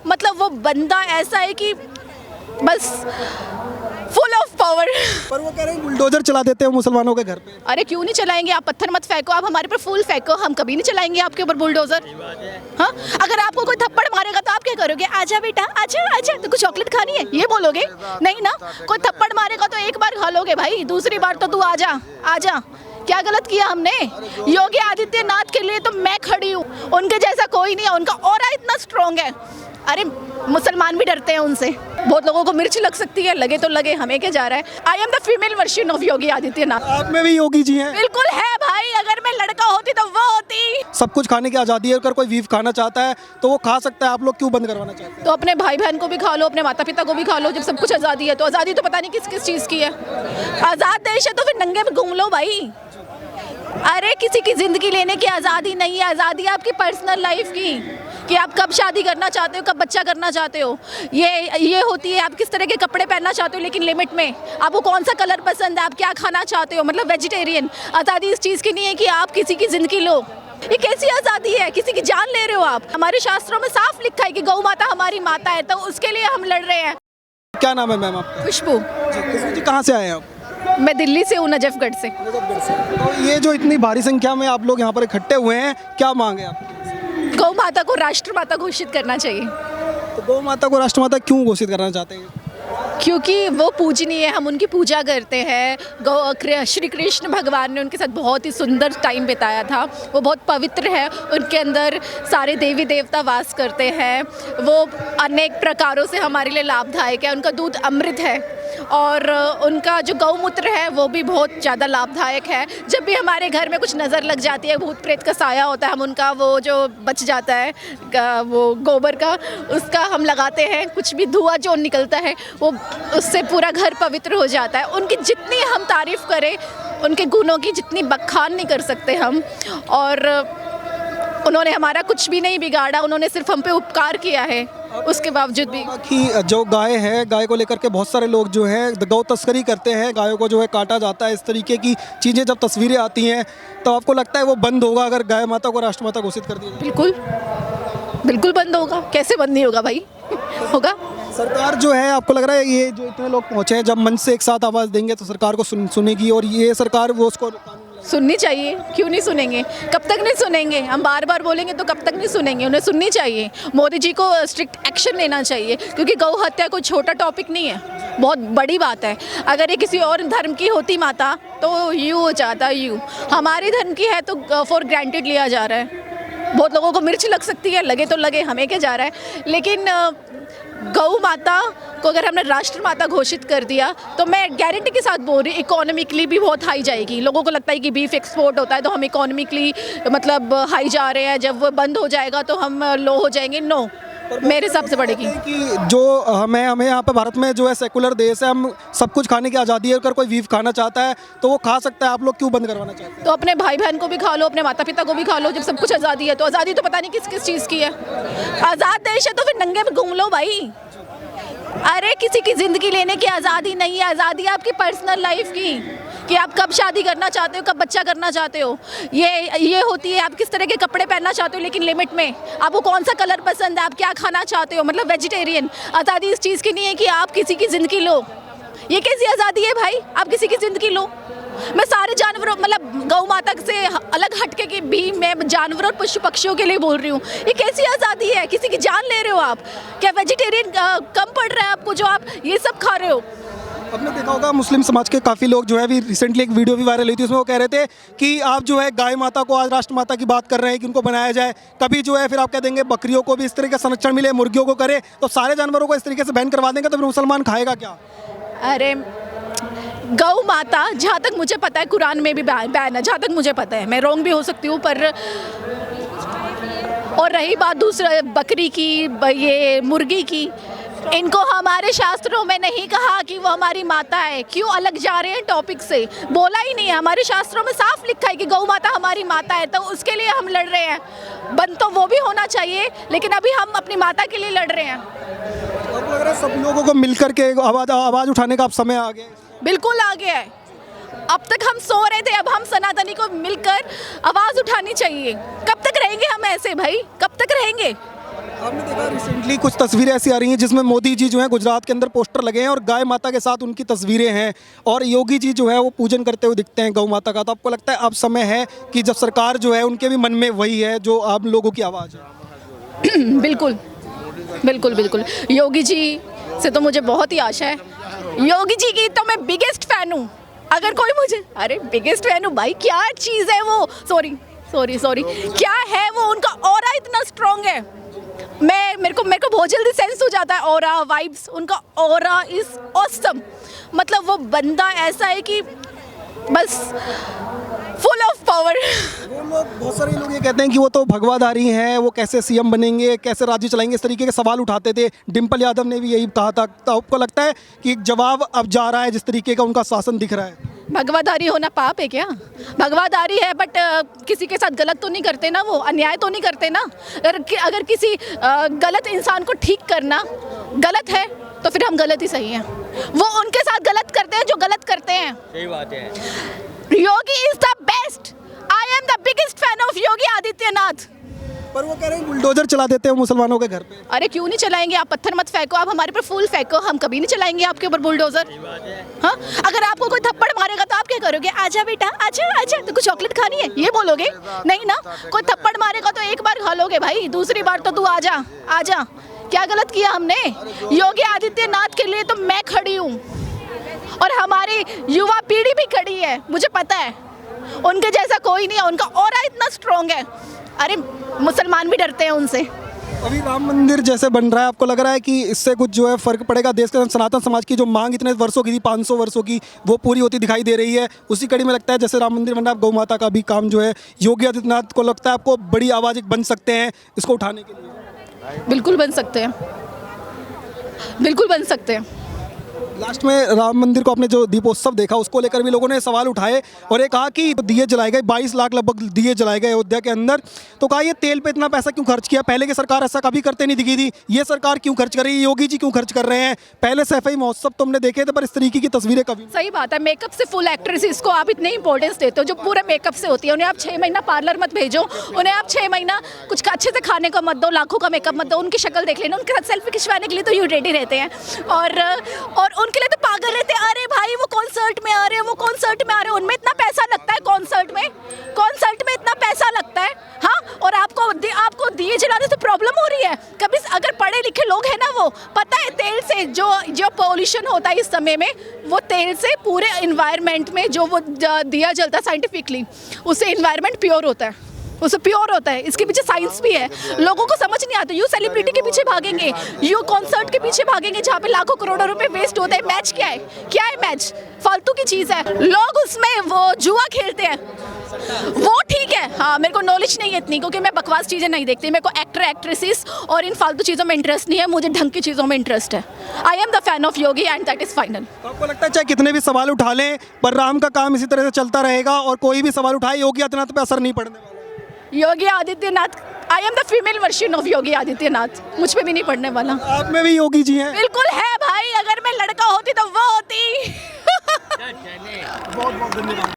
मतलब वो बंदा ऐसा है कि बस फुल ऑफ पावर। पर वो कह रहे हैं बुलडोजर चला देते हैं मुसलमानों के घर पे। अरे क्यों नहीं चलाएंगे? आप पत्थर मत फेंको, आप हमारे पर फूल फेंको, हम कभी नहीं चलाएंगे आपके ऊपर बुलडोजर। हाँ, अगर आपको कोई थप्पड़ मारेगा तो आप क्या करोगे? आजा बेटा, आजा आजा, तो कुछ चॉकलेट खानी है ये बोलोगे? नहीं ना, कोई थप्पड़ मारेगा तो एक बार खा लोगे भाई, दूसरी बार तो तू आजा आजा। क्या गलत किया हमने? योगी आदित्यनाथ के लिए तो मैं खड़ी हूँ, उनके जैसा कोई नहीं है, उनका ऑरा इतना स्ट्रॉन्ग है। अरे मुसलमान भी डरते हैं उनसे। बहुत लोगों को मिर्च लग सकती है, लगे तो लगे, हमें क्या जा रहा है। I am the female version of Yogi Adityanath. आप में भी योगी जी हैं? बिल्कुल है भाई, अगर मैं लड़का होती तो वो होती। सब कुछ खाने की आज़ादी है, अगर कोई बीफ खाना चाहता है तो वो खा सकता है, आप लोग क्यों बंद करवाना चाहते हैं? तो अपने भाई बहन को भी खा लो, अपने माता पिता को भी खा लो। जब सब कुछ आज़ादी है तो आज़ादी तो पता नहीं किस किस चीज़ की है। आज़ाद देश है तो फिर नंगे में घूम लो भाई। अरे किसी की ज़िंदगी लेने की आज़ादी नहीं है, आज़ादी है आपकी पर्सनल लाइफ की, कि आप कब शादी करना चाहते हो, कब बच्चा करना चाहते हो। ये होती है आप किस तरह के कपड़े पहनना चाहते हो, लेकिन लिमिट में। आपको कौन सा कलर पसंद है, आप क्या खाना चाहते हो, मतलब वेजिटेरियन। आज़ादी इस चीज़ की नहीं है कि आप किसी की ज़िंदगी लो। ये कैसी आज़ादी है? किसी की जान ले रहे हो आप। हमारे शास्त्रों में साफ लिखा है कि गौ माता हमारी माता है, तो उसके लिए हम लड़ रहे हैं। क्या नाम है मैम आपका? खुशबू। जी, कहाँ से आए हैं आप? मैं दिल्ली से हूँ, नजफगढ़ से। तो ये जो इतनी भारी संख्या में आप लोग यहाँ पर इकट्ठे हुए हैं, क्या मांग है आप? गौ माता को राष्ट्रमाता घोषित करना चाहिए। तो गौ माता को राष्ट्रमाता क्यों घोषित करना चाहते हैं? क्योंकि वो पूजनीय है, हम उनकी पूजा करते हैं। श्री कृष्ण भगवान ने उनके साथ बहुत ही सुंदर टाइम बिताया था। वो बहुत पवित्र है, उनके अंदर सारे देवी देवता वास करते हैं। वो अनेक प्रकारों से हमारे लिए लाभदायक है। उनका दूध अमृत है और उनका जो गौमूत्र है वो भी बहुत ज़्यादा लाभदायक है। जब भी हमारे घर में कुछ नज़र लग जाती है, भूत प्रेत का साया होता है, हम उनका वो जो बच जाता है वो गोबर का, उसका हम लगाते हैं। कुछ भी धुआं जो निकलता है वो उससे पूरा घर पवित्र हो जाता है। उनकी जितनी हम तारीफ़ करें, उनके गुणों की जितनी बखान नहीं कर सकते हम। और उन्होंने हमारा कुछ भी नहीं बिगाड़ा, उन्होंने सिर्फ हम पे उपकार किया है, उसके बावजूद भी। कि जो गाय है, गाय को लेकर के बहुत सारे लोग जो है गौ तस्करी करते हैं, गायों को जो है काटा जाता है, इस तरीके की चीज़ें जब तस्वीरें आती हैं तो आपको लगता है वो बंद होगा अगर गाय माता को राष्ट्रमाता घोषित कर दिया जाए? बिल्कुल बिल्कुल बंद होगा, कैसे बंद नहीं होगा भाई? होगा। सरकार जो है, आपको लग रहा है ये जो इतने लोग पहुँचे हैं, जब मंच से एक साथ आवाज़ देंगे तो सरकार को सुनेगी और ये सरकार वो उसको सुननी चाहिए। क्यों नहीं सुनेंगे? कब तक नहीं सुनेंगे? हम बार बार बोलेंगे तो कब तक नहीं सुनेंगे? उन्हें सुननी चाहिए। मोदी जी को स्ट्रिक्ट एक्शन लेना चाहिए, क्योंकि गौ हत्या कोई छोटा टॉपिक नहीं है, बहुत बड़ी बात है। अगर ये किसी और धर्म की होती माता तो यूँ हो जाता, यूँ। हमारे धर्म की है तो फॉर ग्रांटेड लिया जा रहा है। बहुत लोगों को मिर्च लग सकती है, लगे तो लगे, हमें क्या जा रहा है। लेकिन गौ माता को अगर हमने राष्ट्रमाता घोषित कर दिया तो मैं गारंटी के साथ बोल रही, इकोनॉमिकली भी बहुत हाई जाएगी। लोगों को लगता है कि बीफ एक्सपोर्ट होता है तो हम इकोनॉमिकली मतलब हाई जा रहे हैं, जब वो बंद हो जाएगा तो हम लो हो जाएंगे। नो, मेरे हिसाब से बढ़ेगी। कि जो हमें यहाँ पे भारत में जो है सेकुलर देश है, हम सब कुछ खाने की आज़ादी है, अगर कोई बीफ खाना चाहता है तो वो खा सकता है, आप लोग क्यों बंद करवाना चाहते हैं? तो अपने भाई बहन को भी खा लो, अपने माता पिता को भी खा लो। जब सब कुछ आज़ादी है तो आज़ादी तो पता नहीं किस किस चीज़ की है। आज़ाद देश है तो फिर नंगे में घूम लो भाई। अरे किसी की ज़िंदगी लेने की आज़ादी नहीं है, आज़ादी है आपकी पर्सनल लाइफ की, कि आप कब शादी करना चाहते हो, कब बच्चा करना चाहते हो। ये होती है आप किस तरह के कपड़े पहनना चाहते हो, लेकिन लिमिट में। आपको कौन सा कलर पसंद है, आप क्या खाना चाहते हो, मतलब वेजिटेरियन। आज़ादी इस चीज़ की नहीं है कि आप किसी की ज़िंदगी लो। ये कैसी आज़ादी है भाई? आप किसी की ज़िंदगी लो। मैं सारे जानवरों, मतलब गौ माता से अलग हटके की भी मैं जानवरों और पशु पक्षियों के लिए बोल रही हूँ। ये कैसी आज़ादी है? किसी की जान ले रहे हो आप। क्या वेजिटेरियन कम पड़ रहा है आपको जो आप ये सब खा रहे हो? आपने देखा होगा मुस्लिम समाज के काफ़ी लोग जो है, अभी रिसेंटली एक वीडियो भी वायरल हुई थी, उसमें वो कह रहे थे कि आप जो है गाय माता को आज राष्ट्रमाता की बात कर रहे हैं कि उनको बनाया जाए, कभी जो है फिर आप कह देंगे बकरियों को भी इस तरह का संरक्षण मिले, मुर्गियों को करे, तो सारे जानवरों को इस तरीके से बैन करवा देंगे तो फिर मुसलमान खाएगा क्या? अरे गौ माता, जहाँ तक मुझे पता है कुरान में भी बैन है, जहाँ तक मुझे पता है, मैं रॉन्ग भी हो सकती हूँ पर। और रही बात दूसरा बकरी की, ये मुर्गी की, इनको हमारे शास्त्रों में नहीं कहा कि वो हमारी माता है। क्यों अलग जा रहे हैं टॉपिक से? बोला ही नहीं है, हमारे शास्त्रों में साफ लिखा है कि गौ माता हमारी माता है, तो उसके लिए हम लड़ रहे हैं। बंद तो वो भी होना चाहिए, लेकिन अभी हम अपनी माता के लिए लड़ रहे हैं। अब लग रहा है सब लोगों को मिलकर के आवाज़ उठाने का अब समय आ गया। बिल्कुल आ गया है। अब तक हम सो रहे थे, अब हम सनातनी को मिलकर आवाज़ उठानी चाहिए। कब तक रहेंगे हम ऐसे भाई? कब तक रहेंगे? आपने देखा रिसेंटली कुछ तस्वीरें ऐसी आ रही हैं जिसमें मोदी जी जो है गुजरात के अंदर पोस्टर लगे हैं और गाय माता के साथ उनकी तस्वीरें हैं और योगी जी जो है वो पूजन करते हुए दिखते हैं गौ माता का। तो आपको लगता है अब समय है कि जब सरकार जो है उनके भी मन में वही है जो आम लोगों की आवाज़ है? बिल्कुल बिल्कुल बिल्कुल, योगी जी से तो मुझे बहुत ही आशा है। योगी जी की तो मैं बिगेस्ट फैन हूँ। अगर कोई मुझे, अरे बिगेस्ट फैन हूँ भाई, क्या चीज़ है वो, सॉरी सॉरी सॉरी, क्या है वो, उनका ऑरा इतना स्ट्रॉन्ग है। मेरे को बहुत जल्दी सेंस हो जाता है ऑरा, वाइब्स, उनका ऑरा इज ऑसम। मतलब वो बंदा ऐसा है कि बस फुल ऑफ पावर। वो लोग, बहुत सारे लोग ये कहते हैं कि वो तो भगवाधारी हैं, वो कैसे सीएम बनेंगे, कैसे राज्य चलाएंगे, इस तरीके के सवाल उठाते थे। डिम्पल यादव ने भी यही कहा था। तो आपको लगता है कि एक जवाब अब जा रहा है जिस तरीके का उनका शासन दिख रहा है? भगवाधारी होना पाप है क्या? भगवाधारी है बट किसी के साथ गलत तो नहीं करते ना, वो अन्याय तो नहीं करते ना। अगर किसी गलत इंसान को ठीक करना गलत है तो फिर हम गलत ही सही हैं। वो उनके साथ गलत करते हैं जो गलत करते हैं। सही बात है। Yogi is the best. I am the biggest fan of Yogi Adityanath. पर वो कह रहे हैं बुलडोजर चला देते हैं मुसलमानों के घर पे। अरे क्यों नहीं चलाएंगे? आप पत्थर मत फेंको, आप हमारे पर फूल फेंको, हम कभी नहीं चलाएंगे आपके ऊपर बुलडोजर। हाँ, अगर आपको कोई थप्पड़ मारेगा तो आप क्या करोगे? आजा बेटा, आजा आजा, तो कुछ चॉकलेट खानी है ये बोलोगे? नहीं ना, कोई थप्पड़ मारेगा तो एक बार खा लोगे भाई, दूसरी बार तो तू आजा आजा। क्या गलत किया हमने? योगी आदित्यनाथ के लिए तो मैं खड़ी हूँ और हमारी युवा पीढ़ी भी खड़ी है, मुझे पता है उनके जैसा कोई नहीं है, उनका ऑरा इतना स्ट्रॉन्ग है। अरे मुसलमान भी डरते हैं उनसे। अभी राम मंदिर जैसे बन रहा है, आपको लग रहा है कि इससे कुछ जो है फर्क पड़ेगा? देश के सनातन समाज की जो मांग इतने वर्षों की थी, 500 वर्षों की, वो पूरी होती दिखाई दे रही है। उसी कड़ी में लगता है जैसे राम मंदिर बन रहा है, गौ माता का भी काम जो है योगी आदित्यनाथ को लगता है आपको बड़ी आवाज़ एक बन सकते हैं इसको उठाने के लिए? बिल्कुल बन सकते हैं, बिल्कुल बन सकते हैं। लास्ट में राम मंदिर को आपने जो दीपोत्सव देखा उसको लेकर भी लोगों ने सवाल उठाए और ये कहा कि दिए जलाए गए, 22 लाख लगभग दिए जलाए गए अयोध्या के अंदर। तो कहा ये तेल पे इतना पैसा क्यों खर्च किया? पहले की सरकार ऐसा कभी करते नहीं दिखी थी, ये सरकार क्यों खर्च कर रही है? योगी जी क्यों खर्च कर रहे हैं? पहले सैफई महोत्सव तो हमने देखे थे पर इस तरीके की तस्वीरें कभी। सही बात है, मेकअप से फुल एक्ट्रेसेस को आप इतने इंपॉर्टेंस देते हो जो पूरे मेकअप से होती है। उन्हें आप 6 महीना पार्लर मत भेजो, उन्हें आप 6 महीना कुछ अच्छे से खाने को मत दो, लाखों का मेकअप मत दो, उनकी शक्ल देख लेना। उनके साथ सेल्फी खिंचवाने के लिए तो यू रेडी रहते हैं और उनके लिए तो पागल रहते हैं। अरे भाई वो कॉन्सर्ट में आ रहे हैं, वो कॉन्सर्ट में आ रहे हैं, उनमें इतना पैसा लगता है, कॉन्सर्ट में इतना पैसा लगता है। हाँ, और आपको दिए जलाने से प्रॉब्लम हो रही है? कभी अगर पढ़े लिखे लोग हैं ना, वो पता है तेल से जो पॉल्यूशन होता है इस समय में, वो तेल से पूरे इन्वायरमेंट में जो वो दिया जलता है साइंटिफिकली, उससे इन्वायरमेंट प्योर होता है, उससे प्योर होता है। इसके पीछे साइंस भी है, लोगों को समझ नहीं आता। यू सेलिब्रिटी के पीछे भागेंगे, यू कॉन्सर्ट के पीछे भागेंगे जहाँ पे लाखों करोड़ों रुपए वेस्ट होते हैं। मैच क्या है? क्या है मैच? फालतू की चीज़ है। लोग उसमें वो जुआ खेलते हैं, वो ठीक है। हाँ, मेरे को नॉलेज नहीं है इतनी, क्योंकि मैं बकवास चीज़ें नहीं देखती। मेरे को एक्टर एक्ट्रेसेस और इन फालतू चीज़ों में इंटरेस्ट नहीं है, मुझे ढंग की चीज़ों में इंटरेस्ट है। I am the fan of Yogi and that is final. तो आपको लगता है चाहे कितने भी सवाल उठा लें पर राम का काम इसी तरह से चलता रहेगा और कोई भी सवाल उठाए योगी आदित्यनाथ पे असर नहीं पड़ने वाला? Yogi Adityanath, I am the female version of Yogi Adityanath, मुझ पे भी नहीं पड़ने वाला। आप में भी योगी जी हैं? बिल्कुल है भाई, अगर मैं लड़का होती तो वो होती। बहुत बहुत धन्यवाद।